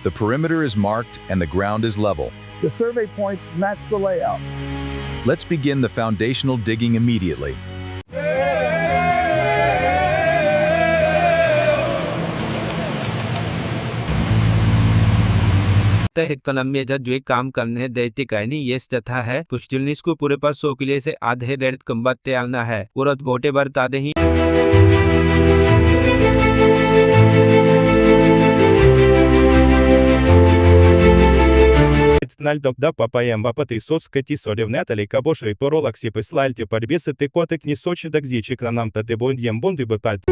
The perimeter is marked and the ground is level. The survey points match the layout. Let's begin the foundational digging immediately. हेक्कनम्य द्वे काम करने दैत्य कहनी ये जथा है पुष्टिलनिस को पूरे पर 100 किले से आधे डेढ़ कंबत्ते आना है उरत बोटे बरता दे ही Тогда папаем бапаты соцкати соревнятели кабоши поролакси пислальти подбесы котик не сочи дагзичи кранам та дебондьем бонды бепальт.